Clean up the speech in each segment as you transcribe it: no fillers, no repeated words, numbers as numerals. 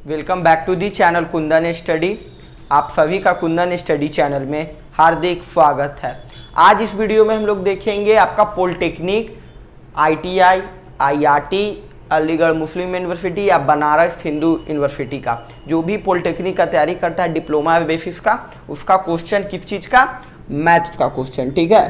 Welcome back to the channel Kundan study. आप सभी का कुंदन स्टडी चैनल में हार्दिक स्वागत है। आज इस वीडियो में हम लोग देखेंगे आपका पॉलिटेक्निक, आईटीआई, आईआरटी, अलीगढ़ मुस्लिम यूनिवर्सिटी या बनारस हिंदू यूनिवर्सिटी का जो भी पॉलिटेक्निक का तैयारी करता है डिप्लोमा बेसिस का, उसका क्वेश्चन किस चीज़ का, मैथ्स का क्वेश्चन। ठीक है,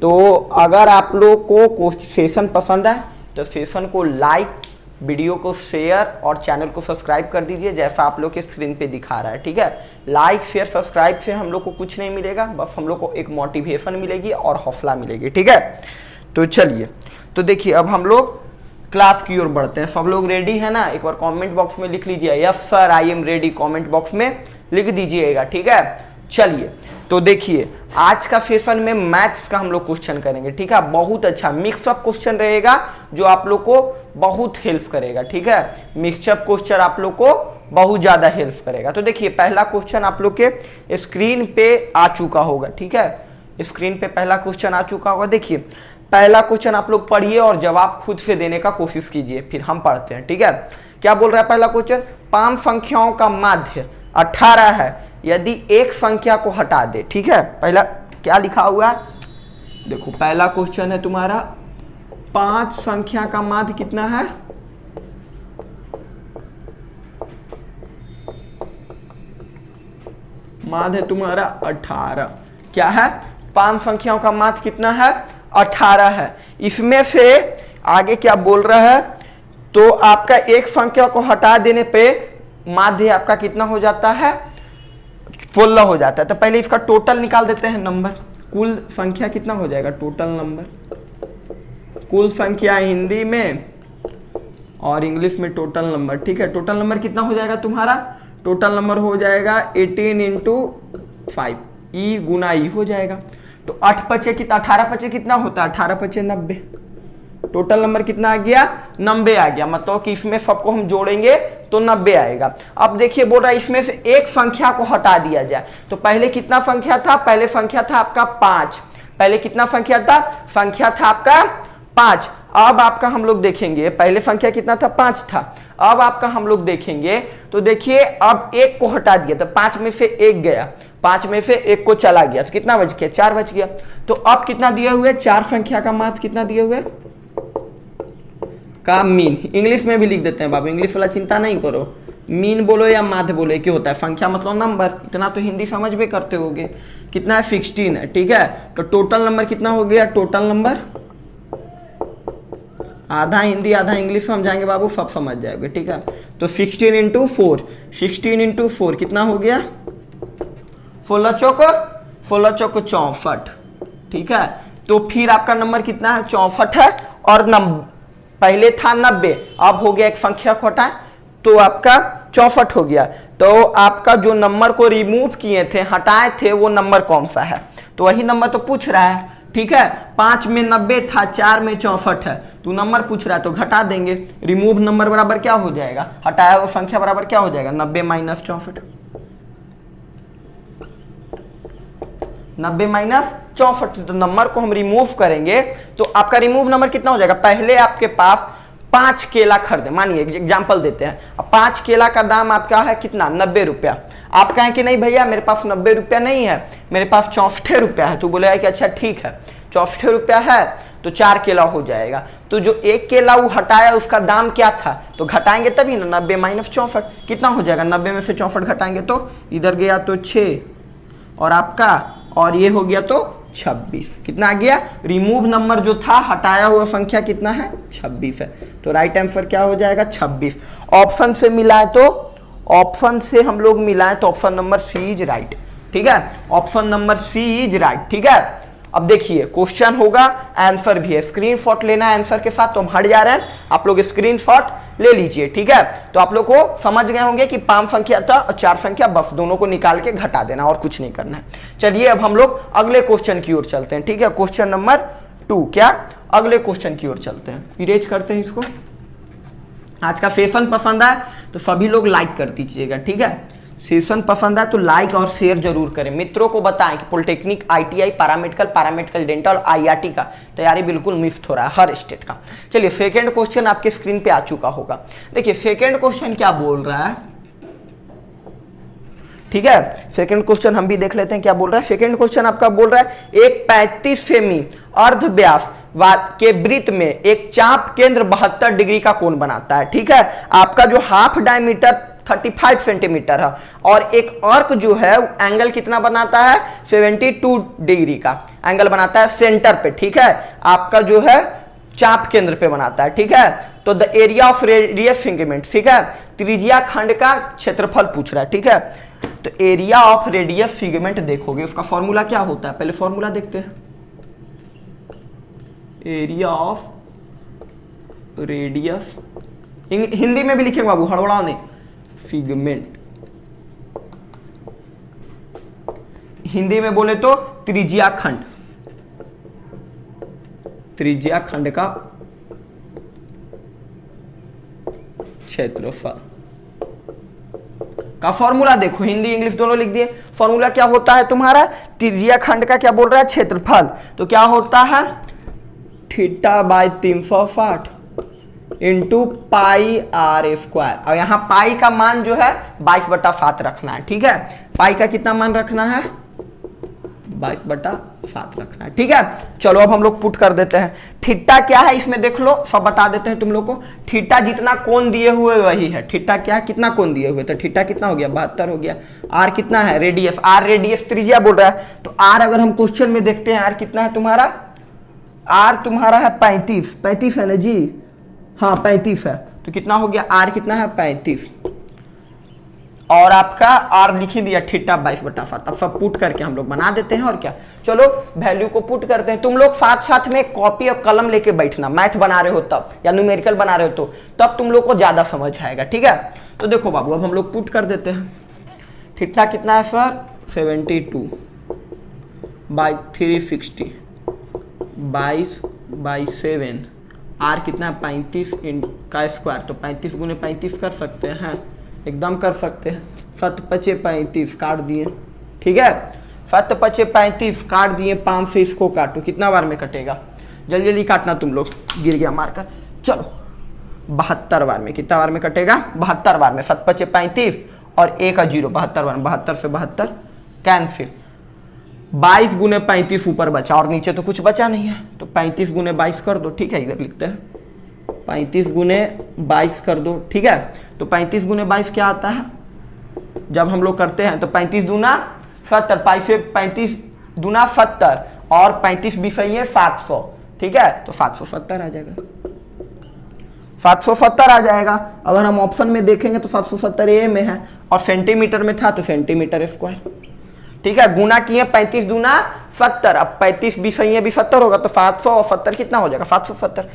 तो अगर आप लोग को सेशन पसंद है तो सेशन को लाइक, वीडियो को शेयर और चैनल को सब्सक्राइब कर दीजिए जैसा आप लोग के स्क्रीन पे दिखा रहा है। ठीक है, लाइक शेयर सब्सक्राइब से हम लोग को कुछ नहीं मिलेगा, बस हम लोग को एक मोटिवेशन मिलेगी और हौसला मिलेगी। ठीक है, तो चलिए, तो देखिए अब हम लोग क्लास की ओर बढ़ते हैं। सब लोग रेडी है ना? एक बार कमेंट बॉक्स में लिख लीजिए yes sir I am ready, comment box में लिख दीजिएगा। ठीक है, चलिए तो देखिए आज का सेशन में मैथ्स का हम लोग क्वेश्चन करेंगे। ठीक है, बहुत अच्छा मिक्सअप क्वेश्चन रहेगा जो आप लोग को बहुत हेल्प करेगा। ठीक है, मिक्सअप क्वेश्चन आप लोग को बहुत ज्यादा हेल्प करेगा। तो देखिए पहला क्वेश्चन आप लोग के स्क्रीन पे आ चुका होगा। ठीक है, स्क्रीन पे पहला क्वेश्चन आ चुका होगा। देखिए पहला क्वेश्चन आप लोग पढ़िए और जवाब खुद से देने का कोशिश कीजिए, फिर हम पढ़ते हैं। ठीक है, क्या बोल रहा है पहला क्वेश्चन? 5 संख्याओं का माध्य 18 है यदि एक संख्या को हटा दे। ठीक है, पहला क्या लिखा हुआ है देखो, पहला क्वेश्चन है तुम्हारा 5 संख्या का माध्य कितना है? माध्य है तुम्हारा 18। क्या है? 5 संख्याओं का माध्य कितना है? 18 है। इसमें से आगे क्या बोल रहा है? तो आपका एक संख्या को हटा देने पे माध्य आपका कितना हो जाता है? 16 हो जाता है। तो पहले इसका टोटल निकाल देते हैं नंबर। कुल संख्या कितना हो जाएगा? टोटल नंबर, कुल संख्या हिंदी में और इंग्लिश में टोटल नंबर। ठीक है, टोटल नंबर कितना हो जाएगा तुम्हारा? टोटल नंबर हो जाएगा 18 इंटू 5, ई गुना ई हो जाएगा। तो 8 पचे कितना, 18 पचे कितना होता है? 18 पचे 90। टोटल नंबर कितना आ गया? 90 आ गया। मतलब कि इसमें सबको हम जोड़ेंगे तो 90 आएगा। अब देखिए बोल रहा है इसमें से एक संख्या को हटा दिया जाए। तो पहले कितना संख्या था? पहले संख्या था आपका 5। पहले कितना संख्या था? संख्या था आपका 5। अब आपका हम लोग देखेंगे पहले संख्या कितना था? 5 था। अब आपका हम लोग देखेंगे तो देखिए अब एक को हटा दिया तो 5 में से एक गया, 5 में से एक को चला गया तो कितना बच गया? 4 बच गया। तो अब कितना दिए हुए? 4 संख्या का माध्य कितना दिए हुए का मीन। इंग्लिश में भी लिख देते हैं बाबू, इंग्लिश वाला चिंता नहीं करो, मीन बोलो या माध्य बोलो एक ही होता है। संख्या मतलब नंबर, इतना तो हिंदी समझ में करते होगे। कितना है? 16 है। ठीक है, तो टोटल नंबर कितना हो गया? टोटल नंबर आधा हिंदी आधा इंग्लिश समझाएंगे बाबू, सब समझ जाओगे। ठीक है, तो 16 इंटू 4, 16 इंटू 4 कितना हो गया? 16 चौक 64। ठीक है, तो फिर आपका नंबर कितना है? 64 है। और पहले था 90, अब हो गया एक संख्या को हटाए तो आपका 64 हो गया। तो आपका जो नंबर को रिमूव किए थे, हटाए थे, वो नंबर कौन सा है? तो वही नंबर तो पूछ रहा है। ठीक है, 5 में 90 था, 4 में 64 है, तो नंबर पूछ रहा है तो घटा देंगे। रिमूव नंबर बराबर क्या हो जाएगा? हटाया हुआ संख्या बराबर क्या हो जाएगा? 90 माइनस 64। 90 माइनस 64, तो नंबर को हम रिमूव करेंगे तो आपका रिमूव नंबर कितना हो जाएगा? पहले आपके पास 5 केला खरीदे, मानिए एग्जांपल देते हैं। अब 5 केला का दाम आपका है कितना? 90 रुपया। आप कहें कि नहीं भैया मेरे पास 90 रुपया नहीं है, मेरे पास 64 रुपया है। तो बोलेगा कि अच्छा ठीक है 64 रुपया है तो 4 केला हो जाएगा। तो जो एक केला वो हटाया उसका दाम क्या था? तो घटाएंगे तभी ना, 90 माइनस 64 कितना हो जाएगा? 90 में से 64 घटाएंगे तो इधर गया तो 6 और आपका, और ये हो गया तो 26। कितना आ गया? रिमूव नंबर जो था, हटाया हुआ संख्या कितना है? 26 है। तो राइट आंसर क्या हो जाएगा? 26। ऑप्शन से मिलाए तो, ऑप्शन से हम लोग मिलाएं तो option number C is right. ठीक है, option number C is right. ठीक है, अब देखिए क्वेश्चन होगा, आंसर भी है। स्क्रीनशॉट लेना है आंसर के साथ, तो हम हट जा रहे हैं, आप लोग स्क्रीनशॉट ले लीजिए। ठीक है, तो आप लोग को समझ गए होंगे कि 5 संख्या था और 4 संख्या, बस दोनों को निकाल के घटा देना और कुछ नहीं करना है। चलिए अब हम लोग अगले क्वेश्चन की ओर चलते हैं। ठीक है, क्वेश्चन नंबर 2। क्या? अगले क्वेश्चन की ओर चलते हैं, इरेज करते हैं इसको। आज का सेशन पसंद आए तो सभी लोग लाइक कर दीजिएगा। ठीक है, सेशन पसंद आए तो लाइक और शेयर जरूर करें। मित्रों को बताएं कि polytechnic, ITI, paramedical dental, IRT का तैयारी बिल्कुल मुफ्त हो रहा है हर स्टेट का। चलिए सेकंड क्वेश्चन आपके स्क्रीन पे आ चुका होगा। देखिए सेकंड क्वेश्चन क्या बोल रहा है, ठीक है। सेकंड क्वेश्चन हम भी देख लेते हैं क्या बोल रहा है। सेकंड क्वेश्चन आपका बोल रहा है एक 35 सेमी अर्ध व्यास के वृत्त में एक चाप केंद्र 72 डिग्री का कोण बनाता है। ठीक है, आपका जो हाफ डायमीटर 35 सेंटीमीटर है और एक आर्क जो है एंगल कितना बनाता है 72 डिग्री का एंगल बनाता है सेंटर पे। ठीक है, आपका जो है चाप केंद्र पे बनाता है। ठीक है, तो द एरिया ऑफ रेडियस फिंगरमेंट, ठीक है, त्रिज्या खंड का क्षेत्रफल पूछ रहा है। ठीक है, तो एरिया ऑफ रेडियस फिगमेंट देखोगे उसका फॉर्मूला क्या होता है, पहले फॉर्मूला देखते हैं। एरिया ऑफ रेडियस, हिंदी में भी लिखेंगे बाबू, हड़बड़ाओ नहीं, फिगमेंट, हिंदी में बोले तो त्रिज्या खंड, त्रिज्या खंड का क्षेत्रफल का फॉर्मूला देखो, हिंदी इंग्लिश दोनों लिख दिए। फॉर्मूला क्या होता है तुम्हारा, त्रिज्या खंड का क्या बोल रहा है क्षेत्रफल, तो क्या होता है theta by 360 into pi r square. और यहां पाई का मान जो है 22/7 रखना है। ठीक है, पाई का कितना मान रखना है 22/7 रखना है। ठीक है, चलो अब हम लोग पुट कर देते हैं। थीटा क्या है इसमें देख लो, सब बता देते हैं तुम लोग को। थीटा जितना कोण दिए हुए वही है, थीटा क्या है कितना कोण दिए हुए, तो थीटा कितना हो गया 72 हो गया। आर कितना है रेडियस, आर रेडियस त्रिज्या बोल रहा है, तो आर अगर हम क्वेश्चन में देखते हैं आर कितना है तुम्हारा, आर तुम्हारा है 35 है ना जी, हाँ 35 है, तो कितना हो गया आर कितना है 35 और आपका आर लिख ही दिया थीटा 22/7। अब सब पुट करके हम लोग बना देते हैं और क्या, चलो वैल्यू को पुट करते हैं। तुम लोग साथ साथ में कॉपी और कलम लेके बैठना, मैथ बना रहे हो तब या न्यूमेरिकल बना रहे हो तो तब तुम लोग को ज्यादा समझ आएगा। ठीक है, तो देखो बाबू अब हम लोग पुट कर देते हैं। थीटा कितना है सर 72 बाई 360 22/7, आर कितना है 35 का स्क्वायर, तो 35 गुने 35 कर सकते हैं, एकदम कर सकते हैं। 7×5 35 काट दिए। ठीक है, 7×5 35 काट दिए, 5 से इसको काटो, कितना बार में कटेगा, जल्दी जल्दी काटना तुम लोग, गिर गया मारकर। चलो 72 बार में, कितना बार में कटेगा 72 बार में, 7×5 35 और 1 का 0 72 बार में, 72 से 72 कैंसिल, 22 गुने 35 ऊपर बचा और नीचे तो कुछ बचा नहीं है, तो 35 गुने 22 कर दो। ठीक है, इधर लिखते हैं 35 गुने 22 कर दो। ठीक है, तो 35 गुने 22 क्या आता है, जब हम लोग करते हैं तो 35 दूना 70, 35 दूना 70 और 35 भी सही है 700। ठीक है, तो 770 आ जाएगा, 770 आ जाएगा। अगर हम ऑप्शन में देखेंगे तो 770 ए में है और सेंटीमीटर में था तो सेंटीमीटर स्क्वायर। ठीक है, गुना किए 35 दूना 70, अब 35 भी सही है भी 70 होगा, तो 700 और 70 कितना हो जाएगा 770,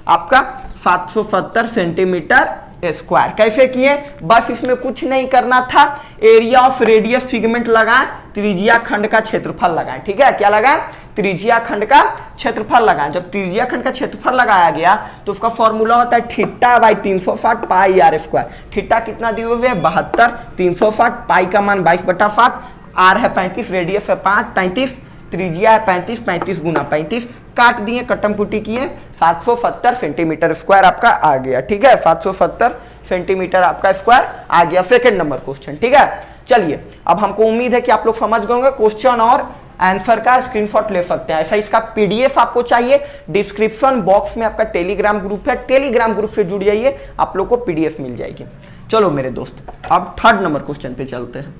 आपका 770 सेंटीमीटर स्क्वायर। कैसे किए, बस इसमें कुछ नहीं करना था, एरिया ऑफ रेडियस फिगमेंट लगाएं, त्रिज्या खंड का क्षेत्रफल लगाएं। ठीक है, क्या लगाएं, त्रिज्या खंड का क्षेत्रफल लगाएं। जब त्रिज्या खंड का क्षेत्रफल लगाया गया तो उसका फॉर्मूला होता है theta by 360 pi r square. Theta कितना दिए हुए 72, 360, पाई का मान 22/7, आर है 35, रेडियस है 35, त्रिज्या है 35, 35 गुना 35 काट दिए, कटम पुटी किए, 770 सेंटीमीटर स्क्वायर आपका आ गया। ठीक है, 770 सेंटीमीटर आपका स्क्वायर आ गया। Second number question. ठीक है, चलिए अब हमको उम्मीद है कि आप लोग समझ गए होंगे। क्वेश्चन और आंसर का स्क्रीनशॉट ले सकते हैं। ऐसा इसका पीडीएफ आपको चाहिए, डिस्क्रिप्शन बॉक्स में आपका टेलीग्राम ग्रुप है, टेलीग्राम ग्रुप से जुड़ जाइए, आप लोग को पीडीएफ मिल जाएगी। चलो मेरे दोस्त अब थर्ड नंबर क्वेश्चन पे चलते हैं।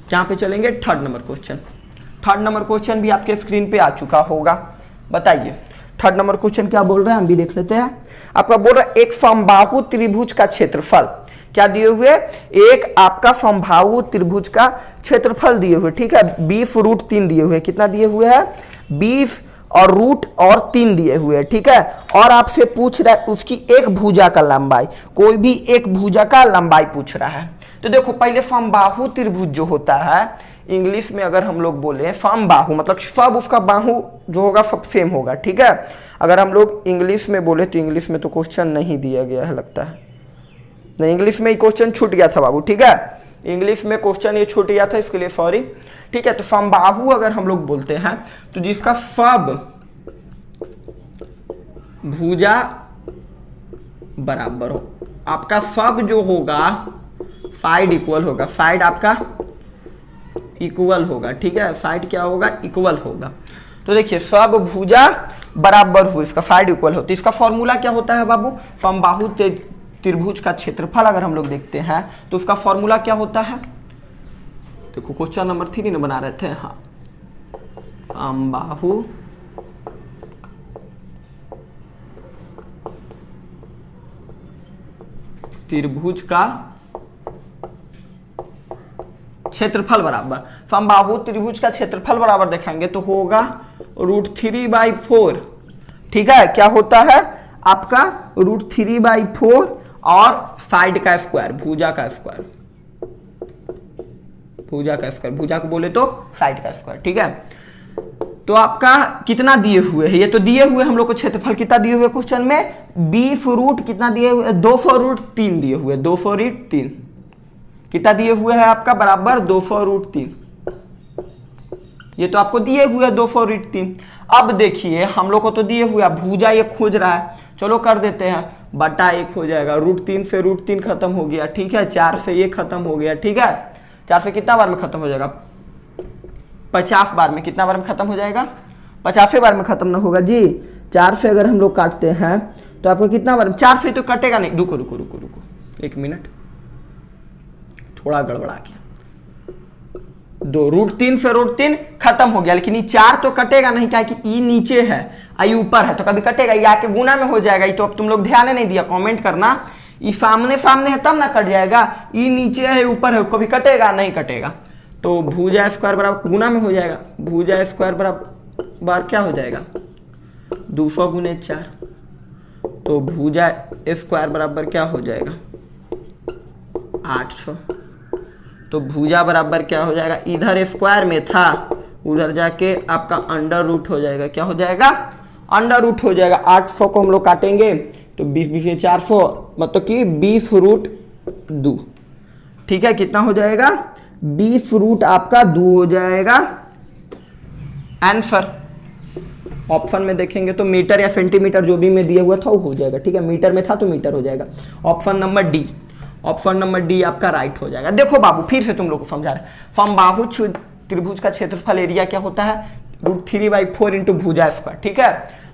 क्या पे चलेंगे, third number question. Third number question भी आपके स्क्रीन पे आ चुका होगा, बताइए थर्ड नंबर क्वेश्चन क्या बोल रहे हैं, हम भी देख लेते हैं। आपका बोल रहा है एक समबाहु त्रिभुज का क्षेत्रफल, क्या दिए हुए, एक आपका समबाहु त्रिभुज का क्षेत्रफल दिए हुए। ठीक है, 20√3 दिए हुए, कितना दिए हुए है 20 और √3 दिए हुए है। ठीक है, और आपसे पूछ रहा है उसकी एक भुजा का लंबाई, कोई भी एक भुजा का लंबाई पूछ रहा है। तो देखो पहले समबाहु त्रिभुज जो होता है, इंग्लिश में अगर हम लोग बोले समबाहु मतलब सब उसका बाहु जो होगा सब सेम होगा। ठीक है, अगर हम लोग इंग्लिश में बोले तो इंग्लिश में तो क्वेश्चन नहीं दिया गया है लगता है, नहीं इंग्लिश में ही क्वेश्चन छूट गया था बाबू। ठीक है, इंग्लिश में क्वेश्चन ये छूट गया था, इसके लिए सॉरी। ठीक है, तो समबाहु अगर हम लोग बोलते हैं तो जिसका सब भुजा बराबर हो, आपका सब जो होगा साइड इक्वल होगा, साइड आपका इक्वल होगा, ठीक है, साइड क्या होगा, इक्वल होगा। तो देखिए सब भुजा बराबर हुई, इसका साइड इक्वल होती है। इसका फॉर्मूला क्या होता है बाबू, समबाहु त्रिभुज का क्षेत्रफल अगर हम लोग देखते हैं तो उसका फॉर्मूला क्या होता है, देखो क्वेश्चन नंबर 3 ने बना रहे थे, हाँ, समबाहु त्रिभुज का क्षेत्रफल बराबर, समबाहु त्रिभुज का क्षेत्रफल बराबर देखेंगे तो होगा √3/4, ठीक है, क्या होता है आपका √3/4 और साइड का स्क्वायर, भुजा का स्क्वायर, भुजा का स्क्वायर, भुजा को बोले तो साइड का स्क्वायर, ठीक है। तो आपका कितना दिए हुए है, ये तो दिए हुए हम लोग को क्षेत्रफल कितना दिए हुए क्वेश्चन में, 20 रूट कितना दिए हुए, 200√3 दिए हुए, 200√3 कितना दिए हुए है आपका, बराबर 200√3, ये तो आपको दिए हुए 200√3। अब देखिए हम लोग को तो दिए हुए, भुजा ये खोज रहा है, चलो कर देते हैं, बटा 1 हो जाएगा, √3 से √3 खत्म हो गया, ठीक है, 4 से ये खत्म हो गया, ठीक है, 4 से कितना बार में खत्म हो जाएगा, 50 बार में, कितना बार में खत्म हो जाएगा, 50वें बार में खत्म ना होगा जी। 4 से अगर हम लोग काटते हैं तो आपको कितना बार, 4 से तो कटेगा नहीं, रुको रुको रुको रुको 1 मिनट, थोड़ा गड़बड़ा गया, 2√3 से √3 खत्म हो गया, लेकिन ये 4 तो कटेगा नहीं, क्या कि ई नीचे है आई ऊपर है, तो कभी कटेगा, ये आके गुना में हो जाएगा, ये तो अब तुम लोग ध्यान नहीं दिया, कमेंट करना, ये सामने सामने है तब ना कट जाएगा, ई नीचे है ऊपर है, कभी कटेगा नहीं कटेगा। तो भुजा स्क्वायर बराबर गुना में हो जाएगा, भुजा स्क्वायर बराबर क्या हो जाएगा, 200 × 4, तो भुजा स्क्वायर बराबर क्या हो जाएगा, 800। तो भुजा बराबर क्या हो जाएगा, इधर स्क्वायर में था, उधर जाके आपका अंडर रूट हो जाएगा, क्या हो जाएगा, अंडर रूट हो जाएगा। 800 को हम लोग काटेंगे तो 20 × 400 मतलब कि 20√2, ठीक है, कितना हो जाएगा, 20 आपका 2 हो जाएगा आंसर। ऑप्शन में देखेंगे तो मीटर या सेंटीमीटर जो भी में दिया हुआ था वो हो जाएगा, ठीक है, मीटर में था तो मीटर हो जाएगा। Option number D, option number D आपका राइट हो जाएगा। देखो बाबू फिर से तुम लोग को समझा रहे, समबाहु त्रिभुज का क्षेत्रफल एरिया क्या होता है, √3/4 × भुजा स्क्वायर, ठीक है।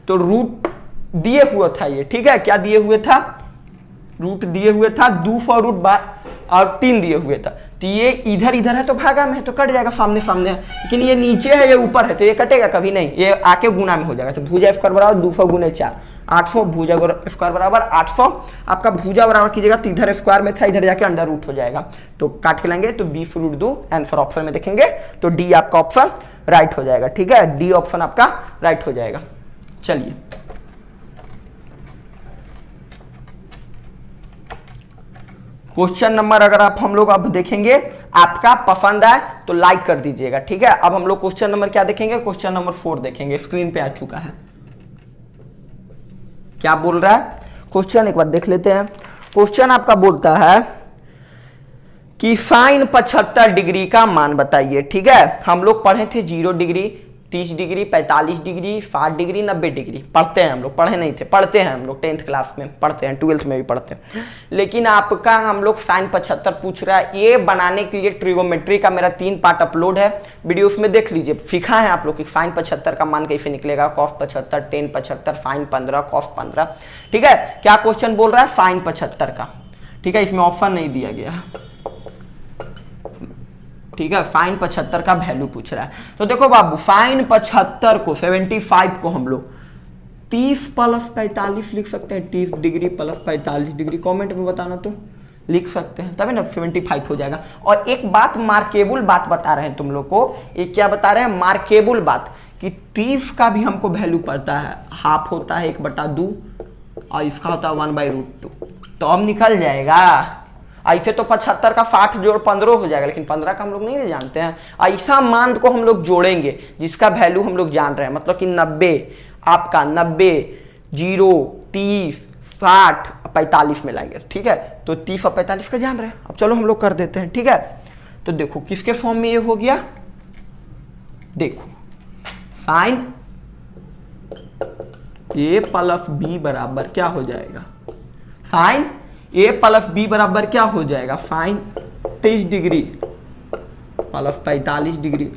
तो रूट दिए हुआ था ये, ठीक है, क्या दिए हुए था, रूट दिए हुए था, 200√3 दिए हुए था, तो ये इधर इधर है तो भागा में है तो कट जाएगा, सामने सामने है, लेकिन ये नीचे है ये ऊपर है तो ये कटेगा कभी नहीं, ये आके गुना में हो जाएगा। तो भुजा स्क्वायर बराबर 200 × 4 800, भुजा स्क्वायर बराबर 800, आपका भुजा बराबर कीजिएगा तो इधर स्क्वायर में था, इधर जाके अंडर रूट हो जाएगा, तो काट के लेंगे तो 20√2 आंसर। ऑप्शन में देखेंगे तो डी आपका ऑप्शन राइट हो जाएगा, ठीक है, डी ऑप्शन आपका राइट हो जाएगा। चलिए क्वेश्चन नंबर अगर आप हम लोग अब देखेंगे, आपका पसंद आए तो लाइक कर दीजिएगा, ठीक है। अब हम लोग क्वेश्चन नंबर क्या देखेंगे, क्वेश्चन नंबर 4 देखेंगे, स्क्रीन पे आ चुका है। क्या बोल रहा है क्वेश्चन, एक बार देख लेते हैं। क्वेश्चन आपका बोलता है कि साइन 75 डिग्री का मान बताइए, ठीक है। हम लोग पढ़े थे 0 degree, 30 degree, 45 degree, 60 degree, 90 degree पढ़ते हैं हम लोग, पढ़े नहीं थे, पढ़ते हैं हम लोग 10th क्लास में पढ़ते हैं, 12th में भी पढ़ते हैं, लेकिन आपका हम लोग साइन 75 पूछ रहा है। ये बनाने के लिए ट्रिगोमेट्री का मेरा 3 पार्ट अपलोड है, वीडियो उसमें देख लीजिए, सीखा है आप लोग कि साइन 75 का मान कैसे निकलेगा, कॉस 75, टेन 75, साइन 15, कॉस 15, ठीक है। क्या क्वेश्चन बोल रहा है, साइन 75 का, ठीक है, इसमें ऑप्शन नहीं दिया गया, ठीक है, साइन 75 का वैल्यू पूछ रहा है। तो देखो बाबू साइन 75 को 75 को हम लोग 30 + 45 लिख सकते हैं, 30 डिग्री + 45 डिग्री, कमेंट में बताना तो लिख सकते हैं, तभी ना 75 हो जाएगा। और एक बात मार्केबल बात बता रहे हैं तुम लोग को, ये क्या बता रहे हैं, मार्केबल बात, कि 30 का भी हमको वैल्यू पड़ता है, हाफ होता है 1/2 और इसका होता है 1/√2, तो अब निकल जाएगा। ऐसे तो 75 का 60 जोड़ 15 हो जाएगा, लेकिन 15 का हम लोग नहीं जानते हैं। ऐसा मान को हम लोग जोड़ेंगे जिसका वैल्यू हम लोग जान रहे हैं, मतलब कि 90 आपका 90, 0, 30, 60, 45 में लाएंगे, ठीक है। तो 30 और 45 का जान रहे हैं, अब चलो हम लोग कर देते हैं, ठीक है। तो देखो किसके फॉर्म में ये हो गया, देखो साइन A + B बराबर क्या हो जाएगा, साइन A + B बराबर क्या हो जाएगा, साइन 30 डिग्री प्लस 45 डिग्री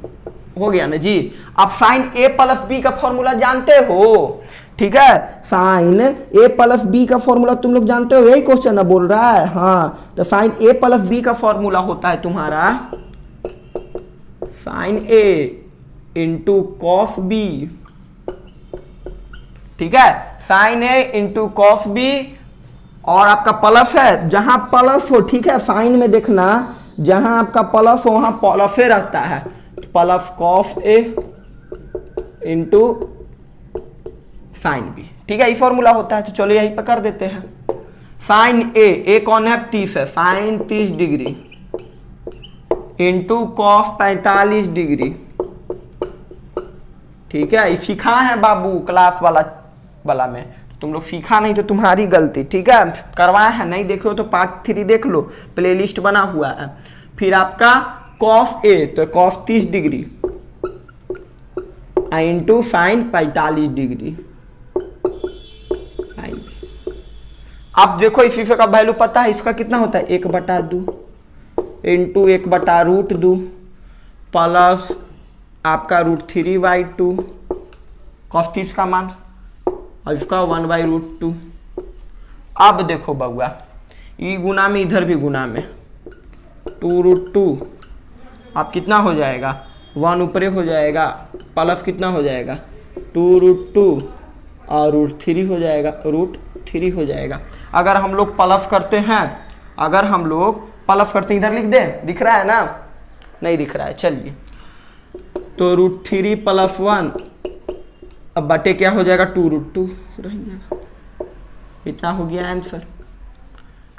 हो गया ना जी। अब साइन ए प्लस बी का फॉर्मूला जानते हो, ठीक है, साइन ए प्लस बी का फॉर्मूला तुम लोग जानते हो, यही क्वेश्चन ना बोल रहा है। हाँ, तो साइन ए प्लस बी का फॉर्मूला होता है तुम्हारा sign A into cos B, ठीक है, sine A into cos B, और आपका प्लस है, जहां प्लस हो, ठीक है, साइन में देखना जहां आपका प्लस हो वहां प्लस रहता है, plus cos A into sine B, ठीक है, ये फॉर्मूला होता है। तो चलो यही पर कर देते हैं। साइन ए कौन है, 30 है, sine 30 degree into cos 45 degree, ठीक है, ये सीखा है बाबू क्लास वाला में, तुम लोग सीखा नहीं तो तुम्हारी गलती, ठीक है, करवाया है, नहीं देखे हो तो पार्ट 3 देख लो, प्लेलिस्ट बना हुआ है। फिर आपका कॉस ए, तो cos 30 degree into sine 45 degree. अब देखो इस का वैल्यू पता है, इसका कितना होता है, 1/2 इंटू 1/√2 प्लस आपका √3/2 कॉस 30 का मान, और इसका 1/√2। अब देखो बउआ, ई गुना में इधर भी गुना में 2√2, अब कितना हो जाएगा, 1 ऊपरे हो जाएगा, प्लस कितना हो जाएगा 2√2 और √3 हो जाएगा, √3 हो जाएगा। अगर हम लोग प्लस करते हैं, अगर हम लोग प्लस करते हैं, इधर लिख दे, दिख रहा है ना, नहीं दिख रहा है, चलिए, तो √3 + 1, अब बटे क्या हो जाएगा 2√2 रहेगा, इतना हो गया आंसर।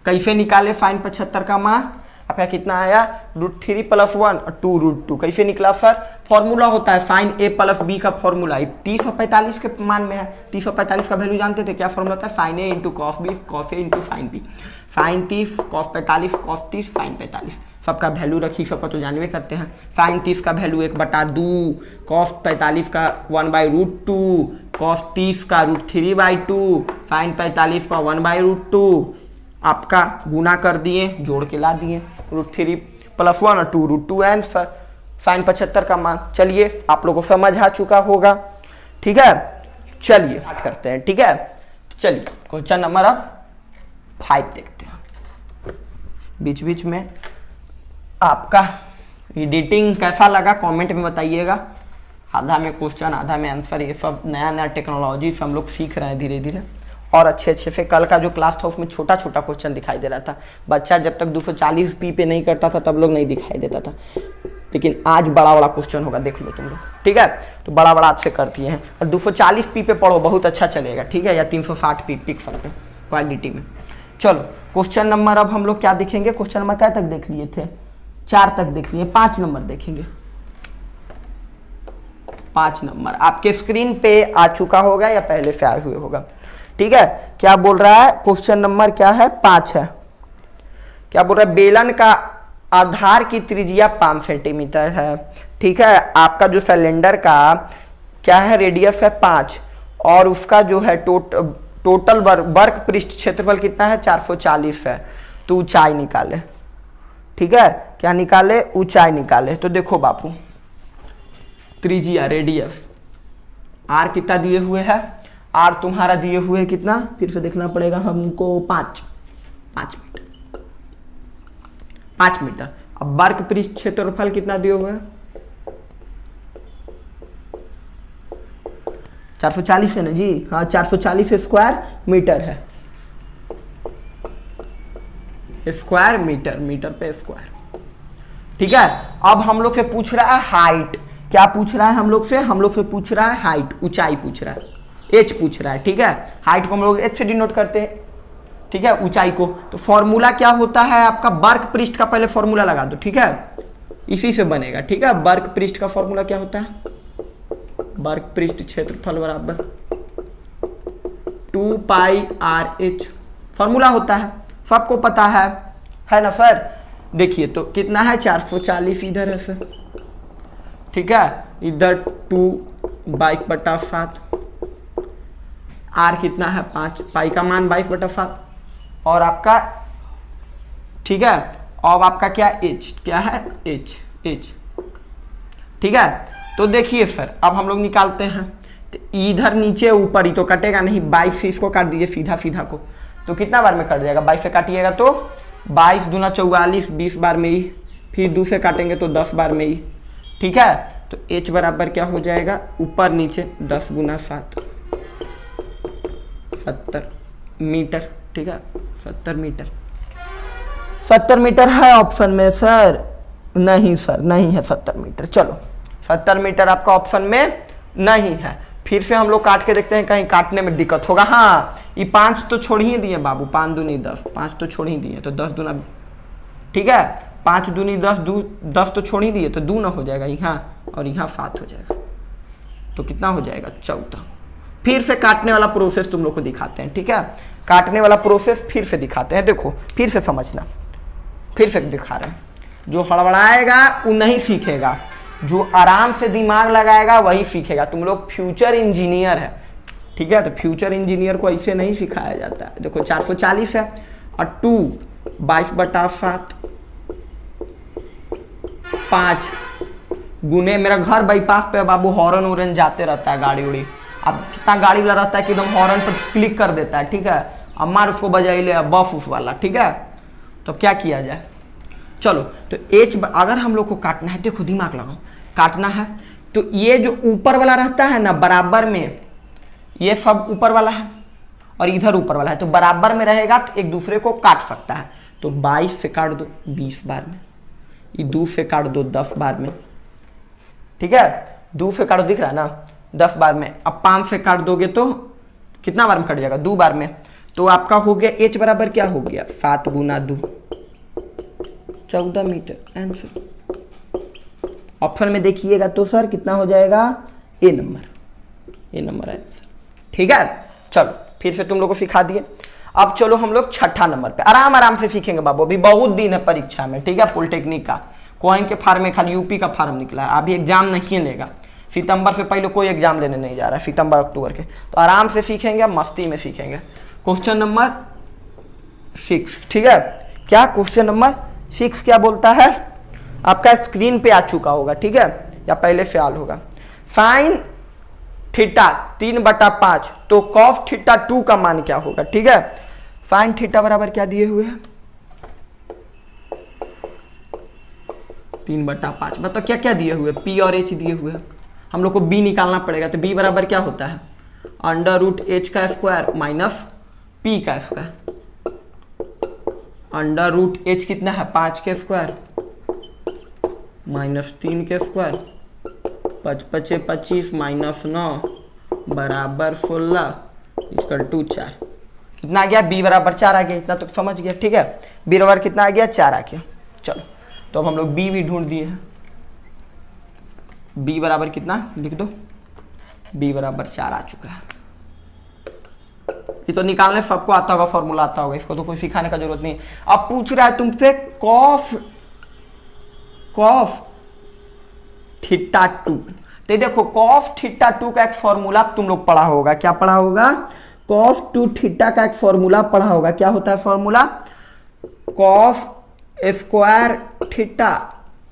कैसे निकाले साइन 75 का मान, आपका कितना आया, √3 + 1 और 2√2, कैसे निकला सर, फॉर्मूला होता है साइन ए प्लस बी का फॉर्मूला 30 और 45 के मान में है, 30 और 45 का वैल्यू जानते थे, क्या फॉर्मूला होता है, sine A into cos B, cos A into sine B, sine 30 cos 45 cos 30 sine 45, सबका वैल्यू रखी, सबका तो जानवे करते हैं। साइन 30 का वैल्यू 1/2, कॉस 45 का 1/√2, कॉस 30 का √3/2, साइन 45 का 1/√2, आपका गुना कर दिए, जोड़ के ला दिए, √3 + 1 और 2√2 आंसर, साइन 75 का मान। चलिए आप लोगों को समझ आ चुका होगा, ठीक है, चलिए बात करते हैं, ठीक है, चलिए क्वेश्चन नंबर अब 5 देखते हैं। बीच बीच में आपका एडिटिंग कैसा लगा कमेंट में बताइएगा, आधा में क्वेश्चन आधा में आंसर, ये सब नया नया टेक्नोलॉजी से हम लोग सीख रहे हैं धीरे धीरे, और अच्छे से। कल का जो क्लास था उसमें छोटा छोटा क्वेश्चन दिखाई दे रहा था, बच्चा जब तक 240 पी पे नहीं करता था तब लोग नहीं दिखाई देता था, लेकिन आज बड़ा बड़ा क्वेश्चन होगा, देख लो तुम लोग, ठीक है, तो बड़ा बड़ा आज से कर दिए हैं, और 240 पी पे पढ़ो, बहुत अच्छा चलेगा, ठीक है, या 360 पी पिक्सल पे क्वालिटी में। चलो क्वेश्चन नंबर अब हम लोग क्या देखेंगे, क्वेश्चन नंबर क्या तक देख लिए थे, 4 तक देख लिए, 5 नंबर देखेंगे। 5 नंबर आपके स्क्रीन पे आ चुका होगा या पहले से आए हुए होगा, ठीक है। क्या बोल रहा है, क्वेश्चन नंबर क्या है, 5 है। क्या बोल रहा है, बेलन का आधार की त्रिज्या 5 सेंटीमीटर है, ठीक है, आपका जो सिलेंडर का क्या है, रेडियस है 5, और उसका जो है टोटल वर्ग पृष्ठ क्षेत्रफल कितना है, 440 है, तो ऊंचाई निकाले, ठीक है, क्या निकाले, ऊंचाई निकाले। तो देखो बापू, त्रिज्या रेडियस आर कितना दिए हुए है, आर तुम्हारा दिए हुए कितना, फिर से देखना पड़ेगा हमको, 5 मीटर। अब वर्ग पृष्ठ क्षेत्रफल कितना दिए हुए हैं, 440 है ना जी, हाँ 440 स्क्वायर मीटर है, स्क्वायर मीटर, मीटर पे स्क्वायर, ठीक है। अब हम लोग से पूछ रहा है हाइट, क्या पूछ रहा है हम लोग से पूछ रहा है हाइट, ऊंचाई पूछ रहा है, एच पूछ रहा है, ठीक है, हाइट को हम लोग एच से डिनोट करते हैं, ठीक है, ऊंचाई को। तो फॉर्मूला क्या होता है आपका, वर्ग पृष्ठ का पहले फॉर्मूला लगा दो, ठीक है, इसी से बनेगा, ठीक है। वर्ग पृष्ठ का फॉर्मूला क्या होता है, वर्ग पृष्ठ क्षेत्रफल बराबर 2πr/h फॉर्मूला होता है, सबको पता है ना सर। देखिए तो कितना है, 440 इधर है सर, ठीक है, इधर 2/7, आर कितना है 5, पाई का मान 22/7, और आपका, ठीक है, अब आपका क्या एच, क्या है एच, ठीक है। तो देखिए सर अब हम लोग निकालते हैं, तो इधर नीचे ऊपर ही तो कटेगा नहीं, 22 से इसको काट दीजिए सीधा सीधा को, तो कितना बार में कट जाएगा, 22 से काटिएगा तो 22 दूना 44, 20 बार में ही, फिर 2 से काटेंगे तो 10 बार में ही, ठीक है। तो h बराबर क्या हो जाएगा, ऊपर नीचे 10 गुना 7, 70 मीटर, ठीक है, 70 मीटर। 70 मीटर है ऑप्शन में सर? नहीं सर, नहीं है 70 मीटर। चलो 70 मीटर आपका ऑप्शन में नहीं है। फिर से हम लोग काट के देखते हैं, कहीं काटने में दिक्कत होगा। हाँ, ये 5 तो छोड़ ही दिए बाबू, 5 दूनी 10, 5 तो छोड़ ही दिए, तो 10 दूना, ठीक है, 5 दूनी 10, 10 तो छोड़ ही दिए, तो 2 ना हो जाएगा यहाँ, और यहाँ 7 हो जाएगा, तो कितना हो जाएगा, 14। फिर से काटने वाला प्रोसेस तुम लोग को दिखाते हैं, ठीक है, काटने वाला प्रोसेस फिर से दिखाते हैं। देखो फिर से समझना, फिर से दिखा रहे हैं। जो हड़बड़ाएगा वो नहीं सीखेगा, जो आराम से दिमाग लगाएगा वही सीखेगा। तुम लोग फ्यूचर इंजीनियर है, ठीक है, तो फ्यूचर इंजीनियर को ऐसे नहीं सिखाया जाता है। देखो 440 है और 2 22/7 5 गुने, मेरा घर बाईपास पे बाबू, हॉर्न वॉर्न जाते रहता है, गाड़ी उड़ी, अब कितना गाड़ी वाला रहता है कि एकदम हॉर्न पर क्लिक कर देता है, ठीक है, अब मार उसको बजाई ले बफ उस वाला, ठीक है। तो क्या किया जाए, चलो तो एच अगर हम लोग को काटना है, देखो दिमाग लगाओ, काटना है तो ये जो ऊपर वाला रहता है ना बराबर में, ये सब ऊपर वाला है और इधर ऊपर वाला है, तो बराबर में रहेगा तो एक दूसरे को काट सकता है। तो 22 से काट दो 20 बार में, ये 2 से काट दो 10 बार में, ठीक है, 2 से काट दो, दिख रहा है ना, 10 बार में। अब 5 से काट दोगे तो कितना बार में कट जाएगा, 2 बार में। तो आपका हो गया एच बराबर क्या हो गया, 7 गुना 2 14 मीटर। आंसर ऑप्शन में देखिएगा तो सर कितना हो जाएगा, ए नंबर आंसर, ठीक है। चलो फिर से तुम लोग को सिखा दिए। अब चलो हम लोग छठा नंबर पे आराम से सीखेंगे बाबू, अभी बहुत दिन है परीक्षा में, ठीक है। पॉलिटेक्निक का कोइन के फार्म में खाली यूपी का फार्म निकला है, अभी एग्जाम नहीं लेगा, सितंबर से पहले कोई एग्जाम लेने नहीं जा रहा है, सितंबर अक्टूबर के, तो आराम से सीखेंगे, मस्ती में सीखेंगे। क्वेश्चन नंबर 6, ठीक है, क्या क्वेश्चन नंबर 6 क्या बोलता है, आपका स्क्रीन पे आ चुका होगा, ठीक है, या पहले से आल होगा। साइन थीटा 3/5, तो कॉस थीटा 2 का मान क्या होगा, ठीक है। साइन थीटा बराबर क्या दिए हुए हैं, 3/5, मतलब क्या क्या दिए हुए, पी और एच दिए हुए हैं, हम लोग को बी निकालना पड़ेगा। तो बी बराबर क्या होता है, √h का स्क्वायर माइनस पी का स्क्वायर, √h कितना है 5 के स्क्वायर माइनस 3 के स्क्वायर, 5 × 25 माइनस 9 बराबर 16 = 4। कितना आ गया, बी बराबर 4 आ गया, इतना तो समझ गया, ठीक है। बी बराबर कितना आ गया, 4 आ गया। चलो तो अब हम लोग बी भी ढूंढ दिए हैं, बी बराबर कितना लिख दो, बी बराबर 4 आ चुका है। ये तो निकालने सबको आता होगा, फॉर्मूला आता होगा, इसको तो कोई सिखाने का जरूरत नहीं। अब पूछ रहा है तुमसे कॉस थीटा 2, तो देखो कॉस थीटा 2 का एक फॉर्मूला तुम लोग पढ़ा होगा, क्या पढ़ा होगा, कॉस 2 थीटा का एक फॉर्मूला पढ़ा होगा। क्या होता है फॉर्मूला, कॉस स्क्वायर थीटा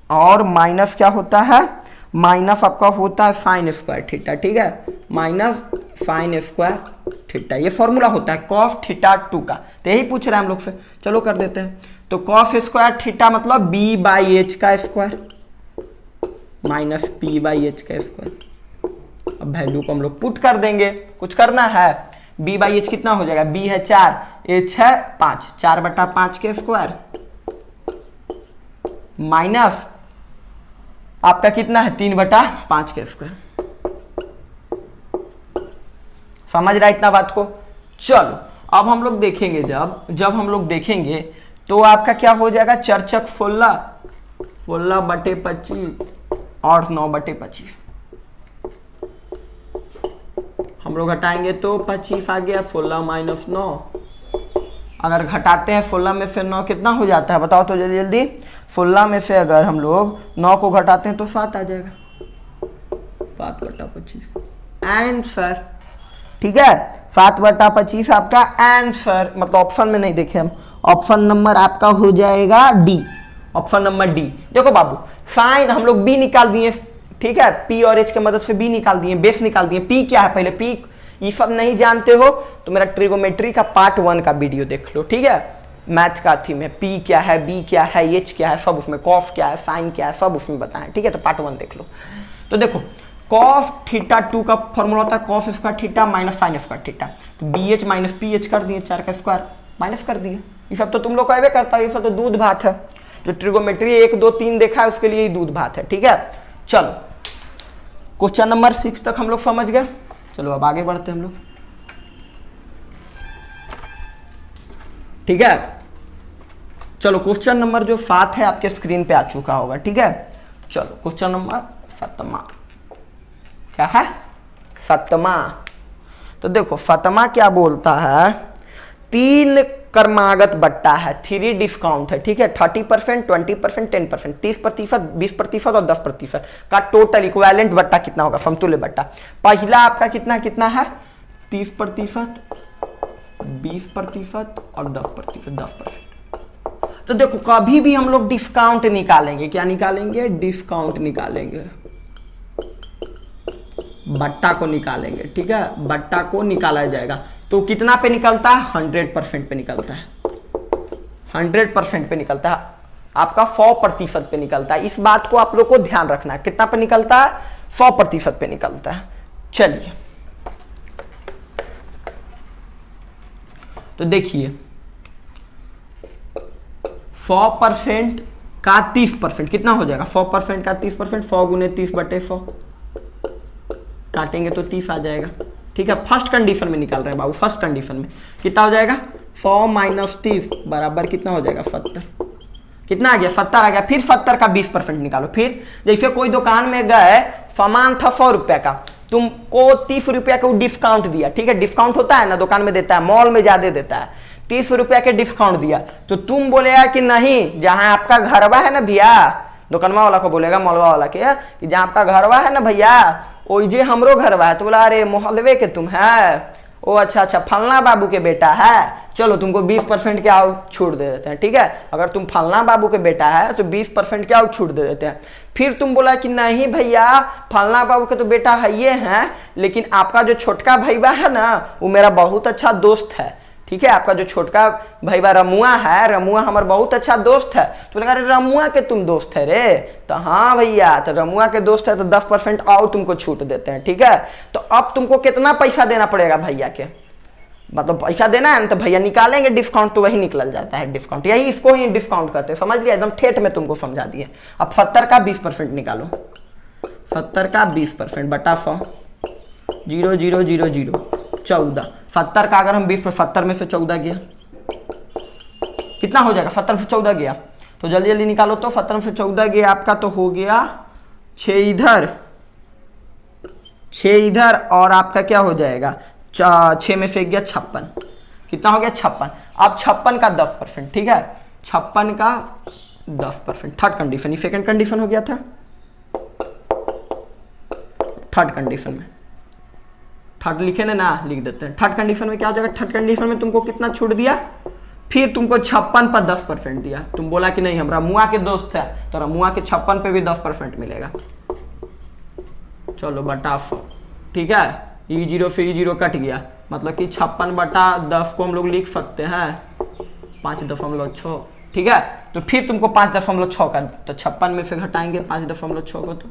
और माइनस क्या होता है, माइनस आपका होता है साइन स्क्वायर थीटा, ठीक है, माइनस साइन स्क्वायर थीटा, ये फॉर्मूला होता है कॉस थीटा 2 का। तो यही पूछ रहे हैं हम लोग से, चलो कर देते हैं। तो कॉस स्क्वायर थीटा मतलब b/h का स्क्वायर माइनस p/h का स्क्वायर। अब वैल्यू को हम लोग पुट कर देंगे, कुछ करना है, b/h कितना हो जाएगा, b है 4, h है 5, 4/5 के स्क्वायर माइनस आपका कितना है 3/5 के स्क्वायर। समझ रहा है इतना बात को। चलो अब हम लोग देखेंगे, जब हम लोग देखेंगे तो आपका क्या हो जाएगा, 4 × 16/25 और 9/25, हम लोग घटाएंगे तो 25 आ गया, 16 - 9, अगर घटाते हैं 16 में से 9 कितना हो जाता है बताओ तो जल्दी जल्दी, 16 में से अगर हम लोग 9 को घटाते हैं तो 7 आ जाएगा, 7/25 आंसर, ठीक है। 7/25 आपका आंसर, मतलब ऑप्शन में नहीं देखे हम, ऑप्शन नंबर आपका हो जाएगा डी, ऑप्शन नंबर डी। देखो बाबू साइन हम लोग बी निकाल दिए, ठीक है, पी और एच की मदद से बी निकाल दिए, बेस निकाल दिए। पी क्या है, पहले पी ये सब नहीं जानते हो तो मेरा ट्रिगोमेट्री का पार्ट 1 का वीडियो देख लो, ठीक है, मैथ का थीम है, पी क्या है, बी क्या है, एच क्या है, सब उसमें, कॉस क्या है, साइन क्या है, सब उसमें बताएं, ठीक है, तो पार्ट 1 देख लो। तो देखो कॉस थीटा 2 का फॉर्मूला होता है cos square theta minus sine square theta, तो B H minus P H कर दिए, 4 का स्क्वायर माइनस कर दिए। ये सब तो तुम लोग को अवे करता है, ये सब तो दूध भात है, जो ट्रिगोमेट्री 1 2 3 देखा है उसके लिए ही दूध भात है, ठीक है। चलो क्वेश्चन नंबर 6 तक हम लोग समझ गए, चलो अब आगे बढ़ते हैं हम लोग, ठीक है। चलो क्वेश्चन नंबर जो 7 है आपके स्क्रीन पे आ चुका होगा, ठीक है। चलो क्वेश्चन नंबर 7वां क्या है, 7वां। तो देखो 7वां क्या बोलता है, 3 क्रमागत बट्टा है, 3 डिस्काउंट है, ठीक है, 30%, 20%, 10%, 30%, 20% और 10% का टोटल इक्विवेलेंट बट्टा कितना होगा, समतुल्य बट्टा। पहला आपका कितना कितना है, 30%, 20% और 10%, 10%। तो देखो कभी भी हम लोग डिस्काउंट निकालेंगे, क्या निकालेंगे, डिस्काउंट निकालेंगे, बट्टा को निकालेंगे, ठीक है, बट्टा को निकाला जाएगा तो कितना पे निकलता है, 100% पे निकलता है, 100% पे निकलता है, आपका 100% पे निकलता है। इस बात को आप लोग को ध्यान रखना है, कितना पे निकलता है, 100% पे निकलता है। चलिए तो देखिए 100% का 30% कितना हो जाएगा, 100% का 30%, 100 गुने 30/100 काटेंगे तो 30 आ जाएगा, ठीक है। फर्स्ट कंडीशन में निकाल रहे हैं बाबू, फर्स्ट कंडीशन में कितना हो जाएगा, 100 माइनस 30 बराबर कितना हो जाएगा, 70। कितना आ गया, 70 आ गया। फिर 70 का 20% निकालो। फिर जैसे कोई दुकान में गए, सामान था 100 रुपए का, तुमको 30 रुपया का डिस्काउंट दिया, ठीक है, डिस्काउंट होता है ना, दुकान में देता है, मॉल में ज्यादा देता है, 30 रुपया के डिस्काउंट दिया, तो तुम बोलेगा कि नहीं, जहां आपका घरवा है ना भैया, दुकानवा वाला को बोलेगा, मॉलवा वाला के, कि जहां आपका घरवा है ना भैया, ओ जे हमरो घरवा है, तो बोला अरे मोहल्ले के तुम है, ओ अच्छा अच्छा फलना बाबू के बेटा है, चलो तुमको 20% के आउट छूट दे देते हैं, ठीक है। अगर तुम फलना बाबू के बेटा है तो 20% के आउट छूट दे देते हैं। फिर तुम बोला कि नहीं भैया, फलना बाबू के तो बेटा है ये हैं, लेकिन आपका जो छोटका भैया है ना, वो मेरा बहुत अच्छा दोस्त है, ठीक है, आपका जो छोटका भैया रमुआ है, रमुआ हमारा बहुत अच्छा दोस्त है। तो लगा अरे रमुआ के तुम दोस्त है रे, तो हाँ भैया, तो रमुआ के दोस्त है तो 10% और तुमको छूट देते हैं, ठीक है। तो अब तुमको कितना पैसा देना पड़ेगा भैया के, मतलब पैसा देना है ना, तो भैया निकालेंगे डिस्काउंट, तो वही निकल जाता है डिस्काउंट, यही इसको ही डिस्काउंट कहते हैं, समझ लिया, एकदम ठेठ में तुमको समझा दिए। अब 70 का 20% निकालो, 70 का 20% बटा 100, 0 0 0 0 14। 70 का अगर हम 20 पर 70 में से 14 गया, कितना हो जाएगा, 70 से 14 गया, तो जल्दी जल्दी निकालो, तो 70 में से 14 गया आपका, तो हो गया 6 इधर 6 इधर, और आपका क्या हो जाएगा, 6 में से गया 56, कितना हो गया 56। अब 56 का 10%, ठीक है, 56 का 10%, थर्ड कंडीशन, ये सेकंड कंडीशन हो गया था, थर्ड कंडीशन में, थर्ड लिखे ना लिख देते हैं। थर्ड कंडीशन में क्या हो जाएगा, थर्ड कंडीशन में तुमको कितना छूट दिया, फिर तुमको 56 पर 10% दिया, तुम बोला कि नहीं हम रमुआ के दोस्त है, तो रमुआ के 56 पे भी 10% मिलेगा, चलो बटा 100, ठीक है, ई 0 से ई 0 कट गया, मतलब कि 56 बटा 10 को हम लोग लिख सकते हैं 5.6, ठीक है। तो फिर तुमको 5.6 का, तो 56 में से घटाएंगे 5.6 को, तो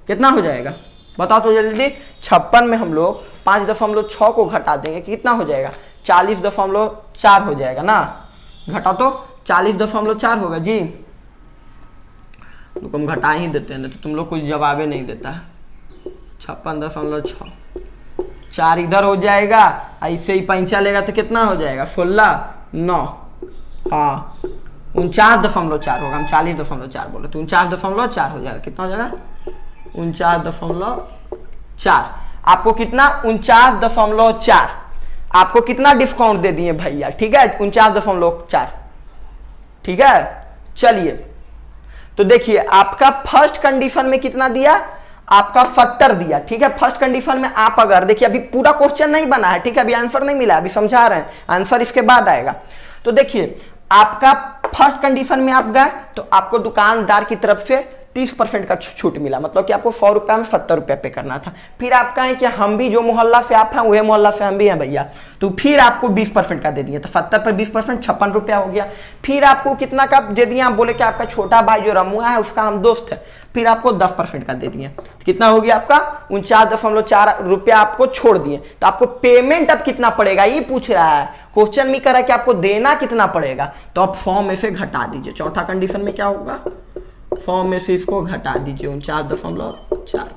कितना हो जाएगा बताओ तो जल्दी। 56 में हम लोग 5.6 को घटा देंगे, कितना हो जाएगा, 40.4 हो जाएगा ना, घटा तो 40.4 होगा जी, तो हम घटा ही देते हैं ना, तो तुम लोग कुछ जवाबे नहीं देता है। 56.6, 4 इधर हो जाएगा, ऐसे ही 5 लेगा तो कितना हो जाएगा, 16 9, हाँ 49.4 होगा, हम 40.4 बोले तो 49.4 हो जाएगा, कितना हो जाएगा 49.4। आपको कितना 49.4, आपको कितना डिस्काउंट दे दिए भैया, ठीक है 49.4, ठीक है। चलिए तो देखिए आपका फर्स्ट कंडीशन में कितना दिया, आपका 70 दिया, ठीक है। फर्स्ट कंडीशन में आप अगर देखिए, अभी पूरा क्वेश्चन नहीं बना है, ठीक है, अभी आंसर नहीं मिला, अभी समझा रहे हैं, आंसर इसके बाद आएगा। तो देखिए आपका फर्स्ट कंडीशन में आप गए तो आपको दुकानदार की तरफ से 30% का छूट मिला, मतलब कि आपको 100 रुपये में 70 रुपये पे करना था। फिर आप कहें कि हम भी जो मोहल्ला से आप हैं वही मोहल्ला से हम भी हैं भैया, तो फिर आपको 20% का दे दिए, तो 70 पर 20% 56 रुपया हो गया। फिर आपको कितना का दे दिया, आप बोले कि आपका छोटा भाई जो रमुआ है उसका हम दोस्त है, फिर आपको 10% का दे दिए, कितना हो गया आपका 49.4 रुपया आपको छोड़ दिए। तो आपको पेमेंट अब कितना पड़ेगा ये पूछ रहा है, क्वेश्चन में करा कि आपको देना कितना पड़ेगा, तो आप फॉर्म में से घटा दीजिए। चौथा कंडीशन में क्या होगा, फॉर्म में से इसको घटा दीजिए 49.4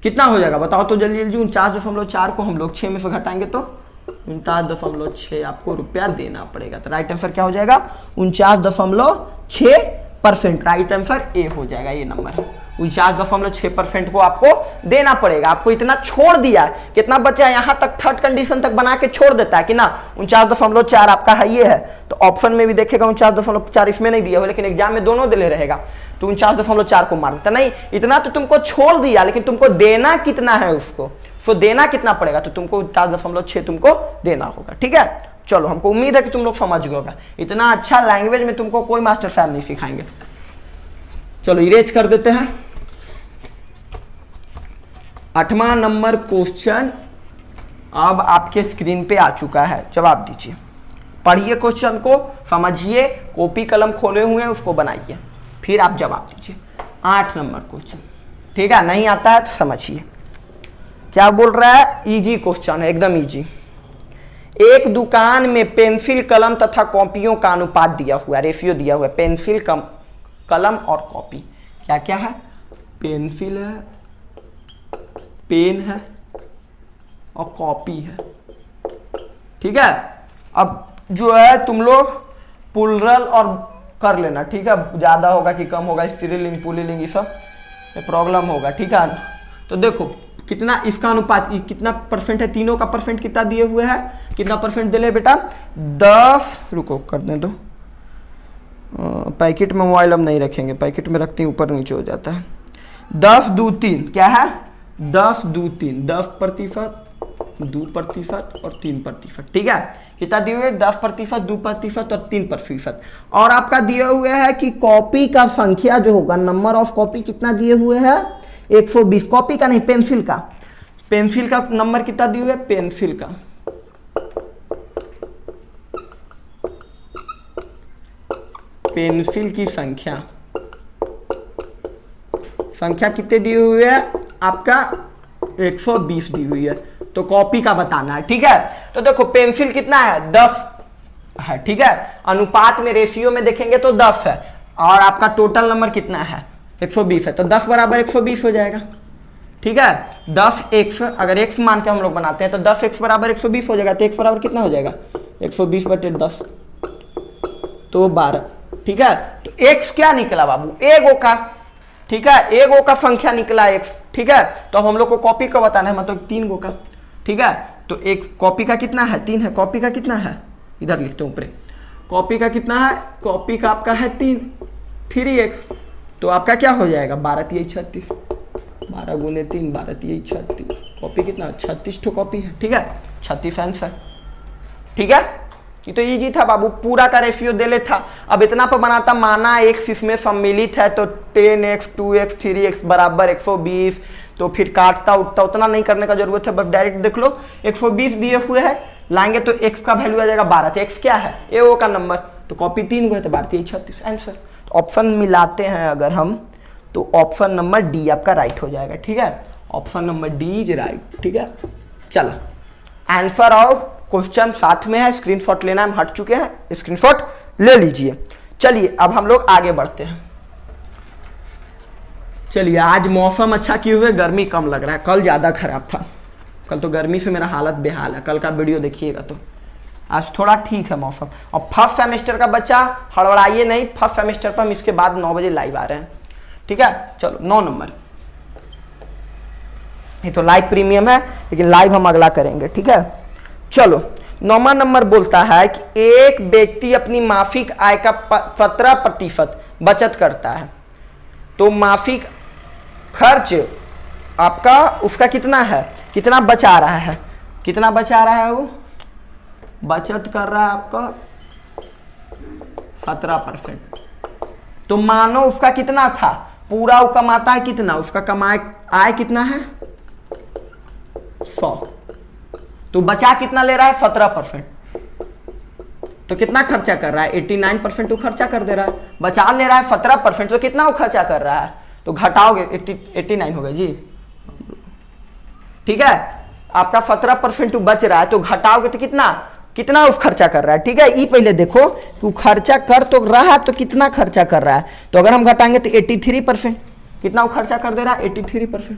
कितना हो जाएगा बताओ तो जल्दी जल्दी। 49.4 को हम लोग 6 में से घटाएंगे तो 49.6 आपको रुपया देना पड़ेगा। तो राइट आंसर क्या हो जाएगा 49.6%। राइट आंसर ए हो जाएगा, ये नंबर है 49.6% को आपको देना पड़ेगा। आपको इतना छोड़ दिया, कितना बचा यहाँ तक, थर्ड कंडीशन तक बना के छोड़ देता है कि ना 49.4 आपका है ये है, तो ऑप्शन में भी देखेगा 49.4 इसमें नहीं दिया हो, लेकिन एग्जाम में दोनों दिले रहेगा, तो 49.4 को मार देता। नहीं, इतना तो तुमको छोड़ दिया, लेकिन तुमको देना कितना है उसको, सो देना कितना पड़ेगा, तो तुमको 49.6 तुमको देना होगा। ठीक है, चलो हमको उम्मीद है कि तुम लोग समझ गए होगा। इतना अच्छा लैंग्वेज में तुमको कोई मास्टर साहब नहीं सिखाएंगे। चलो इरेज कर देते हैं। 8वां नंबर क्वेश्चन अब आपके स्क्रीन पे आ चुका है, जवाब दीजिए। पढ़िए क्वेश्चन को, समझिए, कॉपी कलम खोले हुए हैं उसको बनाइए, फिर आप जवाब दीजिए। 8 नंबर क्वेश्चन, ठीक है, नहीं आता है तो समझिए क्या बोल रहा है। इजी क्वेश्चन है, एकदम इजी। एक दुकान में पेंसिल कलम तथा कॉपियों का अनुपात दिया हुआ है, रेशियो दिया हुआ है। पेंसिल कलम और कॉपी, क्या क्या है, पेंसिल है, पेन है और कॉपी है। ठीक है, अब जो है तुम लोग प्लुरल और कर लेना, ठीक है, ज्यादा होगा कि कम होगा, स्त्रीलिंग पुल्लिंग ये सब प्रॉब्लम होगा। ठीक है, तो देखो कितना इसका अनुपात कितना परसेंट है, तीनों का परसेंट कितना दिए हुए है, कितना परसेंट दे ले बेटा 10, रुको करने दो, पैकेट में मोबाइल अब नहीं रखेंगे, पैकेट में रखते हैं ऊपर नीचे हो जाता है। 10 2 3 क्या है, 10 2 3 10%, 2% और 3%। ठीक है, कितना दिए हुए 10%, 2% और 3%। और आपका दिए हुए है कि कॉपी का संख्या जो होगा, नंबर ऑफ कॉपी कितना दिए हुए है 120। कॉपी का नहीं, पेंसिल का, पेंसिल का नंबर कितना दिए हुए, पेंसिल का पेंसिल की संख्या कितने दी हुई है आपका 120 दी हुई है, तो कॉपी का बताना है। ठीक है, तो देखो पेंसिल कितना है 10 है। ठीक है, अनुपात में रेशियो में देखेंगे तो 10 है, और आपका टोटल नंबर कितना है 120 है, तो 10 बराबर 120 हो जाएगा। ठीक है, 10x अगर x मान के हम लोग बनाते हैं तो 10x बराबर 120 हो जाएगा, तो x बराबर कितना हो जाएगा 120/10 तो 12। ठीक है, तो x क्या निकला बाबू, एगो का। ठीक है, एगो का संख्या निकला x। ठीक है, तो अब हम लोग को कॉपी का बताना है, मतलब 3 गो का। ठीक है, तो एक कॉपी का कितना है 3 है, कॉपी का कितना है इधर लिखते हैं ऊपर, कॉपी का कितना है, कॉपी का आपका है 3x, तो आपका क्या हो जाएगा 12 3 36, 12 गुने 3 12 3 36, कॉपी कितना 36 ठो कॉपी है। ठीक है, 36 आंसर। ठीक है, ये तो इजी था बाबू, पूरा का रेशियो दे ले था। अब इतना पर बनाता, माना x इसमें सम्मिलित है तो 10x 2x 3x बराबर 120, तो फिर काटता उठता उतना नहीं करने का जरूरत है, बस डायरेक्ट देख लो 120 दिए हुए है, लाएंगे तो x का वैल्यू आ जाएगा 12, तो x क्या है ए का नंबर, तो कॉपी 3 गो है तो 12 3 36 आंसर। तो ऑप्शन मिलाते हैं अगर हम, तो ऑप्शन नंबर डी आपका राइट हो जाएगा। ठीक है, option number D is right. ठीक है, चलो आंसर और क्वेश्चन साथ में है, स्क्रीनशॉट लेना हम हट चुके हैं, स्क्रीनशॉट ले लीजिए। चलिए अब हम लोग आगे बढ़ते हैं। चलिए, आज मौसम अच्छा किए हुए, गर्मी कम लग रहा है, कल ज़्यादा खराब था, कल तो गर्मी से मेरा हालत बेहाल है, कल का वीडियो देखिएगा तो। आज थोड़ा ठीक है मौसम, और फर्स्ट सेमेस्टर का बच्चा हड़बड़ाइए नहीं, फर्स्ट सेमेस्टर पर हम इसके बाद 9 बजे लाइव आ रहे हैं। ठीक है, चलो 9 नंबर, ये तो लाइव प्रीमियम है, लेकिन लाइव हम अगला करेंगे। ठीक है, चलो 9वां नंबर बोलता है कि एक व्यक्ति अपनी मासिक आय का 17% बचत करता है, तो मासिक खर्च आपका उसका कितना है, कितना बचा रहा है, कितना बचा रहा है, वो बचत कर रहा है आपका 17%। तो मानो उसका कितना था पूरा वो कमाता है कितना, उसका कमाए आय कितना है 100, तो बचा कितना ले रहा है 17%, तो कितना खर्चा कर रहा है 89% वो खर्चा कर दे रहा है, बचा ले रहा है 17%, तो कितना वो खर्चा कर रहा है, तो घटाओगे 89 हो गए जी, ठीक है। आपका 17% बच रहा है तो घटाओगे तो कितना कितना उस खर्चा कर रहा है, ठीक है। ये पहले देखो तू खर्चा कर तो रहा तो कितना खर्चा कर रहा है, तो अगर हम घटाएंगे तो 83%, कितना वो खर्चा कर दे रहा है 83%,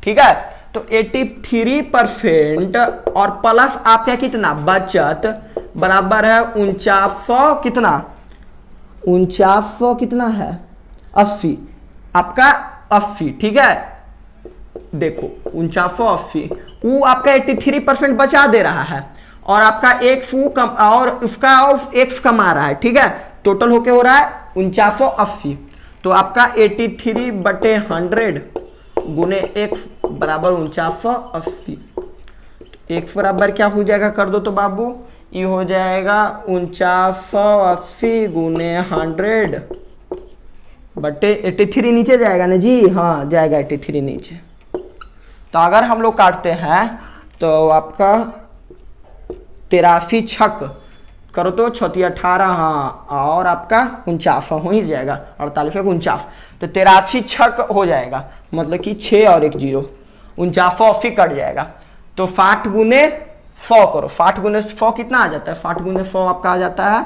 ठीक है। तो 83% और प्लस आपका कितना बचत बराबर है 4900, कितना 4900 कितना है 80, आपका 80, ठीक है। देखो 4980 वो आपका 83% बचा दे रहा है और आपका एक्स वो कम और उसका एक्स कमा रहा है, ठीक है। टोटल होके हो रहा है 4980, तो आपका 83/100 गुने एक्स बराबर 4980, एक्स बराबर क्या हो जाएगा कर दो तो बाबू, ये हो जाएगा 4980 गुने 100 बटे 83 नीचे जाएगा ना जी, हाँ जाएगा 83 नीचे। तो अगर हम लोग काटते हैं तो आपका 83 छक करो तो 36 हाँ, और आपका 49 हो ही जाएगा, 48 49, तो 83 छक हो जाएगा, मतलब कि 6 और 1 0, 4980 कट जाएगा। तो 60 गुने 100 करो, 60 गुने 100 कितना आ जाता है, 60 गुने 100 आपका आ जाता है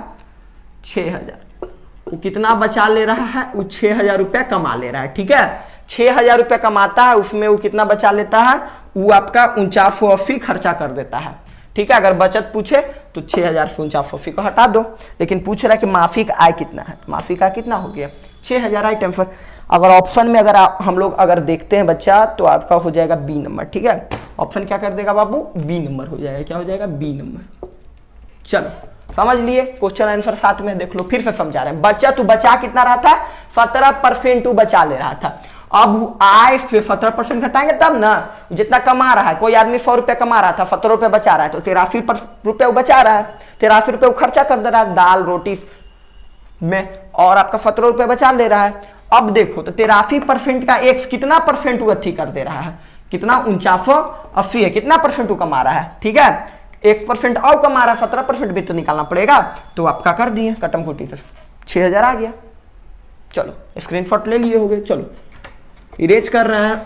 6000। वो कितना बचा ले रहा है, वो 6000 रुपया कमा ले रहा है, ठीक है। 6000 रुपया कमाता है, उसमें वो कितना बचा लेता है, वो आपका 4980 खर्चा कर देता है, ठीक है। अगर बचत पूछे तो 6000 से 4980 को हटा दो, लेकिन पूछ रहा है कि माफिक आय कितना है, माफिक आय कितना हो गया 6000 आइटम पर। अगर ऑप्शन में अगर हम लोग अगर देखते हैं बच्चा तो आपका हो जाएगा बी नंबर, ठीक है। ऑप्शन क्या कर देगा बाबू, बी नंबर हो जाएगा, क्या हो जाएगा बी नंबर। चलो समझ लिए, क्वेश्चन आंसर साथ में देख लो, फिर से समझा रहे हैं। बच्चा तू बचा कितना रहा था 17% तू बचा ले रहा था, अब आय से 17% घटाएंगे तब ना, जितना कमा रहा है, कोई आदमी 100 रुपया कमा रहा था 17 रुपया बचा रहा है, तो 83 रुपया बचा रहा है, 83 रुपये खर्चा कर दे रहा है दाल रोटी में, और आपका 17 रुपया बचा ले रहा है। अब देखो तो 83% का एक्स कितना परसेंट वो अथी कर दे रहा है, कितना 4980 है, कितना परसेंट वो कमा रहा है, ठीक है। 1% और कमा रहा है, 17% भी तो निकालना पड़ेगा, तो आपका कर दिए कटम कुटी, 6000 आ गया। चलो स्क्रीनशॉट ले लिए हो गए, चलो इरेज कर रहे हैं।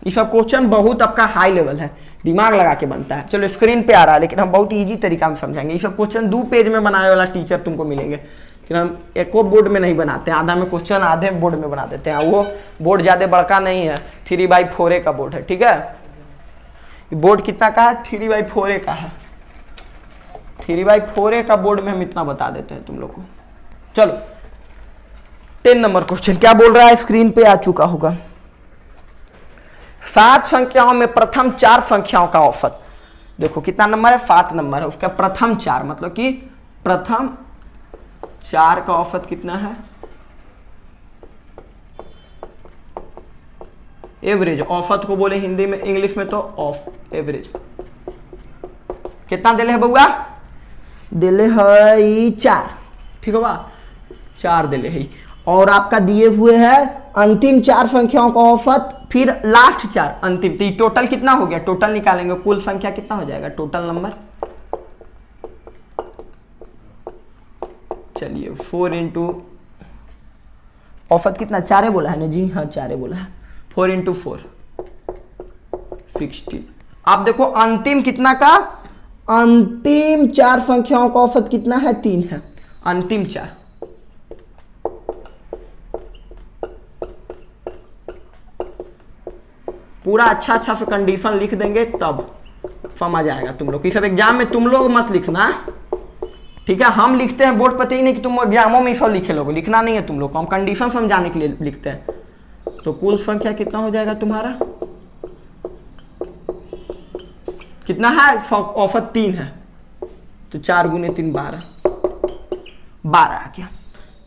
ये सब क्वेश्चन बहुत आपका हाई लेवल है, दिमाग लगा के बनता है। चलो स्क्रीन पे आ रहा है, लेकिन हम बहुत इजी तरीका में समझाएंगे। ये सब क्वेश्चन 2 पेज में बनाने वाला टीचर तुमको मिलेंगे, लेकिन हम एको बोर्ड में नहीं बनाते हैं, आधा में क्वेश्चन आधे बोर्ड में बना देते हैं। वो बोर्ड ज्यादा बड़का नहीं है, 3x4 का बोर्ड है, ठीक है। बोर्ड कितना का है, 3x4 का है, 3x4 का बोर्ड में हम इतना बता देते हैं तुम लोग को। चलो 10 नंबर क्वेश्चन क्या बोल रहा है, स्क्रीन पे आ चुका होगा। 7 संख्याओं में प्रथम 4 संख्याओं का औसत, देखो कितना नंबर है 7 नंबर है, उसका प्रथम 4 मतलब कि प्रथम 4 का औसत कितना है, एवरेज। औसत को बोले हिंदी में, इंग्लिश में तो ऑफ एवरेज। कितना दिले है बउआ, दिले है 4, ठीक है, 4 दिले है। और आपका दिए हुए है अंतिम 4 संख्याओं का औसत, फिर लास्ट 4 अंतिम, तो टोटल कितना हो गया, टोटल निकालेंगे, कुल संख्या कितना हो जाएगा, टोटल नंबर। चलिए 4 इंटू औसत कितना 4 बोला है ना जी, हाँ 4 बोला है, 4 इंटू 4 16। आप देखो अंतिम कितना का, अंतिम 4 संख्याओं का औसत कितना है 3 है, अंतिम 4। पूरा अच्छा अच्छा से कंडीशन लिख देंगे तब समझ आएगा तुम लोग। सब एग्जाम में तुम लोग मत लिखना, ठीक है। हम लिखते हैं बोर्ड पर ही नहीं कि तुम एग्जामों में सब लिखे लोगे, लिखना नहीं है तुम लोग को, हम कंडीशन समझाने के लिए लिखते हैं। तो कुल संख्या कितना हो जाएगा तुम्हारा, कितना है, औसत 3 है, तो 4 गुने 3 12 आ गया,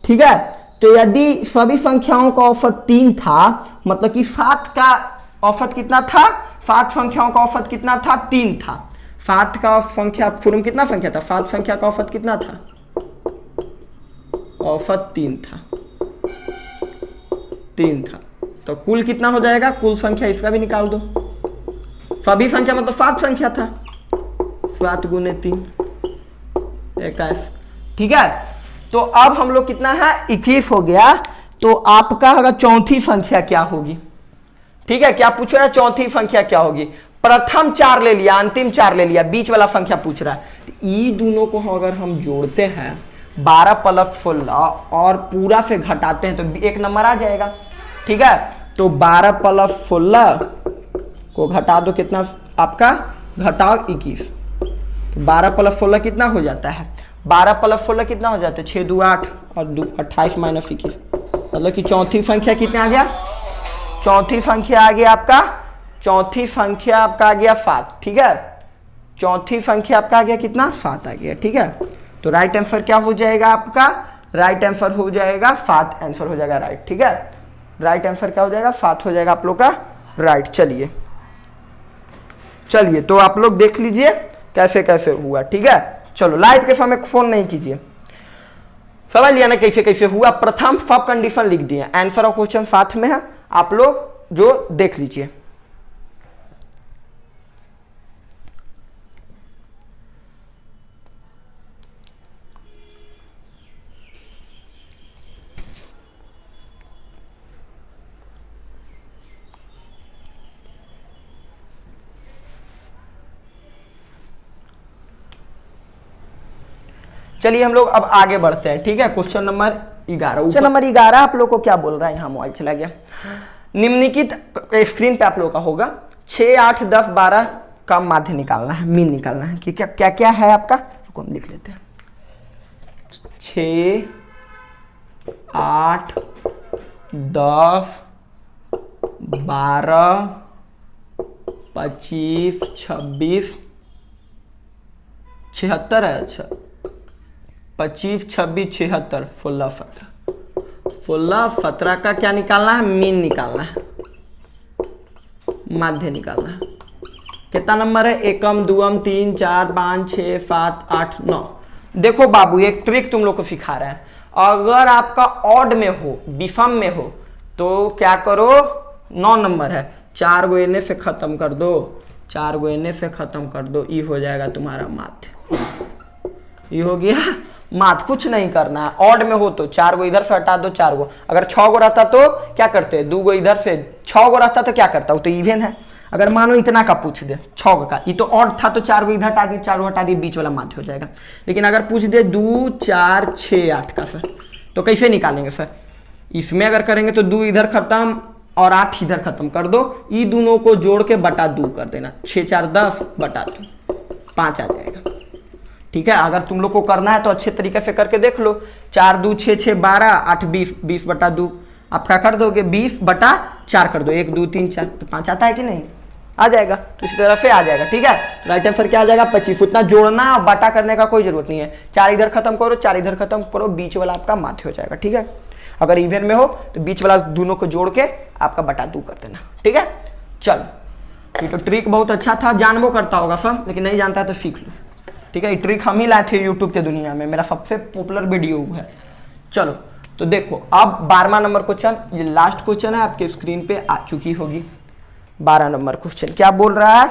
ठीक है। तो यदि सभी संख्याओं का औसत 3 था, मतलब कि 7 का औसत कितना था, 7 संख्याओं का औसत कितना था 3 था। 7 का संख्या पूर्व कितना संख्या था, 7 संख्या का औसत कितना था, औसत 3 था, 3 था। तो कुल कितना हो जाएगा, कुल संख्या इसका भी निकाल दो। सभी संख्या मतलब 7 संख्या था, 7 गुने 3 21। ठीक है, तो अब हम लोग कितना है 21 हो गया। तो आपका अगर चौथी संख्या क्या होगी, ठीक है, क्या पूछ रहा है, चौथी संख्या क्या होगी। प्रथम 4 ले लिया, अंतिम 4 ले लिया, बीच वाला संख्या पूछ रहा है। ये दोनों को अगर हम जोड़ते हैं 12 प्लस 16 और पूरा से घटाते हैं तो एक नंबर आ जाएगा। ठीक है, तो 12 प्लस 16 को घटा दो, कितना आपका घटाओ 21। तो 12 प्लस 16 कितना हो जाता है, 12 प्लस 16 कितना हो जाता है, 6 2 8 और 2 28 माइनस 21, मतलब कि चौथी संख्या कितना आ गया, चौथी संख्या आ गया आपका, चौथी संख्या आपका आ गया 7। ठीक है, चौथी संख्या आपका आ गया कितना, 7 आ गया। ठीक है, तो राइट आंसर क्या हो जाएगा आपका, राइट आंसर हो जाएगा 7 आंसर हो जाएगा राइट। ठीक है, राइट आंसर क्या हो जाएगा, 7 हो जाएगा आप लोग का राइट। चलिए चलिए, तो आप लोग देख लीजिए कैसे कैसे हुआ। ठीक है, चलो लाइव के समय फोन नहीं कीजिए, समझ लिया ना कैसे कैसे हुआ। प्रथम सब कंडीशन लिख दिए, आंसर ऑफ क्वेश्चन साथ में है, आप लोग जो देख लीजिए। चलिए हम लोग अब आगे बढ़ते हैं। ठीक है, क्वेश्चन नंबर 11, क्वेश्चन नंबर 11 आप लोग को क्या बोल रहा है, यहाँ मोबाइल चला गया। निम्नलिखित स्क्रीन पे आप लोग का होगा 6 8 10 12 का माध्य निकालना है, मीन निकालना है कि क्या क्या क्या है आपका, तो हम लिख लेते हैं 6 8 10 12 25 26 76 है। अच्छा 25 26 76 16 17 का क्या निकालना है, मीन निकालना है, माध्य निकालना है। कितना नंबर है, एकम दुम 3 4 5 6 7 8 9। देखो बाबू एक ट्रिक तुम लोग को सिखा रहे हैं, अगर आपका ऑड में हो, विषम में हो, तो क्या करो, 9 नंबर है, 4 गो एने से खत्म कर दो, 4 गो एने से खत्म कर दो, ये हो जाएगा तुम्हारा माध्य, ये हो गया माध्य। कुछ नहीं करना है, ऑड में हो तो 4 गो इधर से हटा दो, 4 गो, अगर 6 गो रहता तो क्या करते, 2 गो इधर से, 6 गो रहता तो क्या करता, वो तो इवन है। अगर मानो इतना का पूछ दे 6 का, ये तो ऑड था तो 4 गो इधर हटा दी, 4 गो हटा दी, बीच वाला माध्य हो जाएगा। लेकिन अगर पूछ दे 2 4 6 8 का सर, तो कैसे निकालेंगे सर, इसमें अगर करेंगे तो 2 इधर खत्म और 8 इधर खत्म कर दो, ये दोनों को जोड़ के बटा 2 कर देना, 6 4 10 बटा 2 5 आ जाएगा। ठीक है, अगर तुम लोग को करना है तो अच्छे तरीके से करके देख लो, 4 2 6 6 12 8 20 20 बटा 2 आप क्या कर दोगे, 20 बटा 4 कर दो, 1 2 3 4 तो 5 आता है कि नहीं, आ जाएगा। तो इसी तरह से आ जाएगा। ठीक है, राइट आंसर क्या आ जाएगा 25। उतना जोड़ना बटा करने का कोई जरूरत नहीं है, 4 इधर खत्म करो, 4 इधर खत्म करो, बीच वाला आपका माध्य हो जाएगा। ठीक है, अगर इवन में हो तो बीच वाला दोनों को जोड़ के आपका बटा 2 कर देना। ठीक है, चलो ये तो ट्रिक बहुत अच्छा था, जानबो करता होगा सब, लेकिन नहीं जानता है तो सीख लो। ठीक है, ये ट्रिक हम ही लाए थे यूट्यूब के दुनिया में, मेरा सबसे पॉपुलर वीडियो है। चलो तो देखो अब 12वां नंबर क्वेश्चन, ये लास्ट क्वेश्चन है, आपके स्क्रीन पे आ चुकी होगी। 12 नंबर क्वेश्चन क्या बोल रहा है,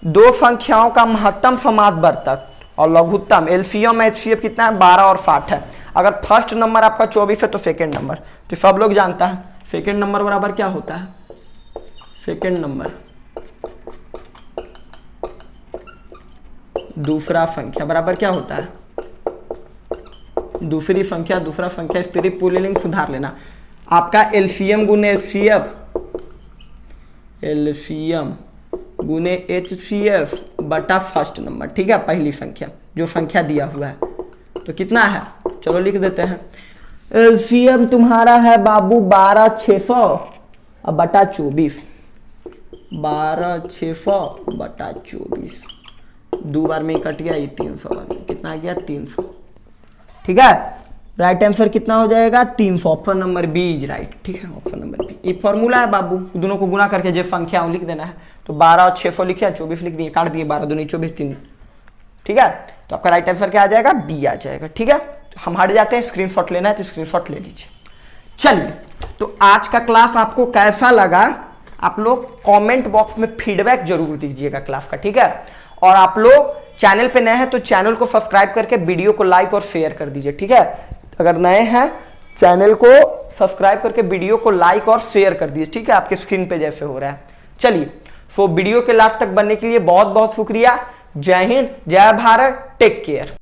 दो संख्याओं का महत्तम समावर्तक और लघुत्तम एलसीएम एचसीएफ कितना है, 12 और 60 है। अगर फर्स्ट नंबर आपका 24 है तो सेकेंड नंबर, तो सब लोग जानता है सेकेंड नंबर बराबर क्या होता है, सेकेंड नंबर दूसरा संख्या बराबर क्या होता है, दूसरी संख्या दूसरा संख्या, स्त्री पुल्लिंग सुधार लेना, आपका एलसीएम गुने एचसीएफ, एलसीएम गुने एचसीएफ बटा फर्स्ट नंबर। ठीक है, पहली संख्या जो संख्या दिया हुआ है, तो कितना है, चलो लिख देते हैं। एलसीएम तुम्हारा है बाबू 12,600 और बटा 24, 12,600 बटा 24, 2 बार में कट गया, ये 300 बार में कितना आ गया 300। ठीक है, राइट आंसर कितना हो जाएगा 300, option number B is right. ठीक है, ऑप्शन नंबर बी, ये फॉर्मूला है बाबू, दोनों को गुना करके जो संख्या लिख देना है, तो 12 और 600 लिखे, 24 लिख दिए, काट दिए, 12 दूनी 24 3। ठीक है, तो आपका राइट आंसर क्या आ जाएगा, बी आ जाएगा। ठीक है, तो हम हट जाते हैं, स्क्रीनशॉट लेना है तो स्क्रीनशॉट ले लीजिए। चलिए तो आज का क्लास आपको कैसा लगा आप लोग कमेंट बॉक्स में फीडबैक जरूर दीजिएगा क्लास का, ठीक है। और आप लोग चैनल पे नए हैं तो चैनल को सब्सक्राइब करके वीडियो को लाइक और शेयर कर दीजिए, ठीक है। अगर नए हैं चैनल को सब्सक्राइब करके वीडियो को लाइक और शेयर कर दीजिए, ठीक है, आपके स्क्रीन पे जैसे हो रहा है। चलिए, सो वीडियो के लास्ट तक बनने के लिए बहुत बहुत शुक्रिया। जय हिंद, जय भारत, टेक केयर।